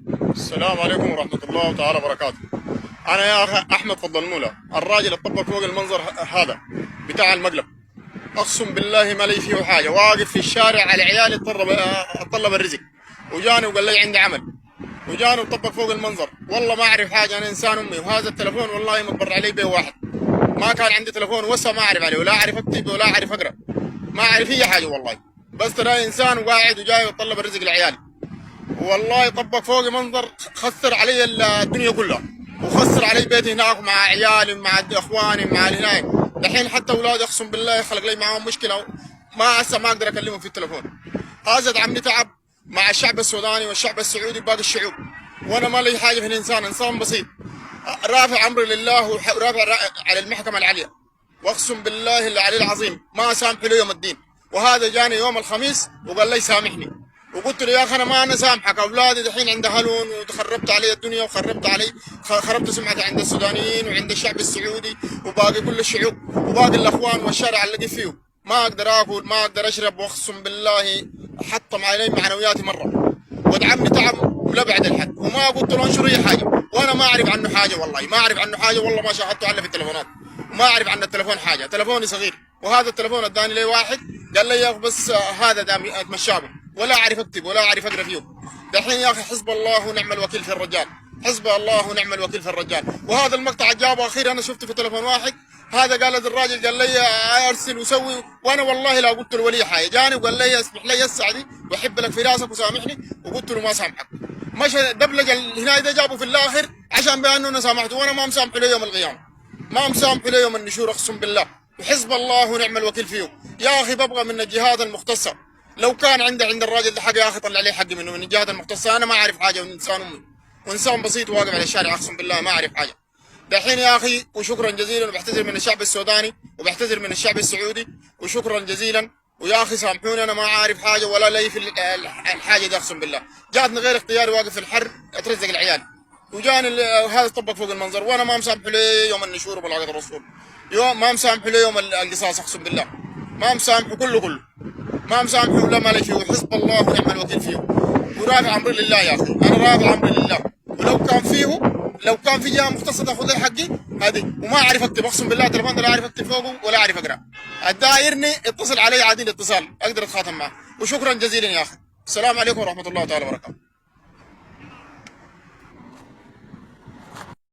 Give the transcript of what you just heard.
السلام عليكم ورحمة الله تعالى وبركاته. أنا يا أخي أحمد فضل المولى، الراجل اللي طبق فوق المنظر هذا بتاع المقلب. أقسم بالله ما لي فيه حاجة، واقف في الشارع على عيالي أطلب الرزق، وجاني وقال لي عندي عمل، وجاني وطبق فوق المنظر. والله ما أعرف حاجة، أنا إنسان أمي، وهذا التلفون والله متبر علي به واحد. ما كان عندي تلفون وسا ما أعرف عليه، ولا أعرف أكتب ولا أعرف أقرأ، ما أعرف أي حاجة والله. بس ترى إنسان وقاعد وجاي ويطلب الرزق لعيالي. والله طبق فوقي منظر، خسر علي الدنيا كلها، وخسر علي بيتي هناك مع عيالي مع اخواني مع هناك. دحين حتى اولادي اقسم بالله خلق لي معاهم مشكله، ما هسه ما اقدر اكلمهم في التلفون. هذا عمي تعب مع الشعب السوداني والشعب السعودي وباقي الشعوب، وانا ما لي حاجه في الانسان، انسان بسيط رافع امري لله ورافع على المحكمه العليا. واقسم بالله العلي العظيم ما سامحه له يوم الدين. وهذا جاني يوم الخميس وقال لي سامحني، وقلت له يا اخي انا ما انا سامحك، اولادي دحين عند هلون وخربت علي الدنيا وخربت علي، خربت سمعتي عند السودانيين وعند الشعب السعودي وباقي كل الشعوب وباقي الاخوان والشارع اللي فيه. ما اقدر اكل ما اقدر اشرب، واقسم بالله حطم علي معنوياتي مره، ودعمني تعب لابعد الحد، وما قلت له انشر اي حاجه، وانا ما اعرف عنه حاجه والله، ما اعرف عنه حاجه والله، ما شاهدته الا في التليفونات، وما اعرف عن التليفون حاجه، تليفوني صغير، وهذا التليفون اداني لي واحد قال لي يا اخي بس هذا دامي اتمشى به، ولا اعرف اكتب ولا اعرف اقرا فيه. دحين يا اخي حسب الله ونعم الوكيل في الرجال، حسب الله ونعم الوكيل في الرجال. وهذا المقطع جابه اخير انا شفته في تليفون واحد، هذا قال الراجل قال لي ارسل وسوي، وانا والله لا قلت له ولي حاجه، جاني وقال لي اسمح لي السعدي واحب لك في راسك وسامحني، وقلت له ما سامحك. مشى دبلج هنا ده جابه في الاخر عشان بانه انا سامحته، وانا ما مسامحه له يوم القيامه، ما مسامحه له يوم النشور اقسم بالله. وحسب الله ونعم الوكيل فيه. يا اخي ببغى من الجهات المختصه، لو كان عند الراجل ده حق يا اخي طلع لي حقي منه من الجهات المختصه، انا ما اعرف حاجه، وانسان امي وانسان بسيط واقف على الشارع اقسم بالله ما اعرف حاجه. دحين يا اخي وشكرا جزيلا، وبعتذر من الشعب السوداني وبعتذر من الشعب السعودي، وشكرا جزيلا. ويا اخي سامحوني انا ما عارف حاجه ولا لي في الحاجه دي اقسم بالله، جاتني غير اختياري واقف في الحر اترزق العيال، وجاني هذا طبق فوق المنظر، وانا ما مسامحه لي يوم النشور وبلاغه الرسول، يوم ما مسامحه لي يوم القصاص اقسم بالله، ما مسامحه كله ما مسامحه ولا ما لي فيه. وحسب الله ونعم الوكيل فيه، ورافع امري لله يا اخي، انا رافع امري لله. ولو كان فيه، لو كان في جهه مختصه تاخذ لي حقي هذه، وما اعرف اكتب اقسم بالله، التليفون ده لا اعرف اكتب فوقه ولا اعرف اقرا، الدايرني اتصل علي عادي الاتصال اقدر اتخاطب معه. وشكرا جزيلا يا اخي، السلام عليكم ورحمه الله تعالى وبركاته.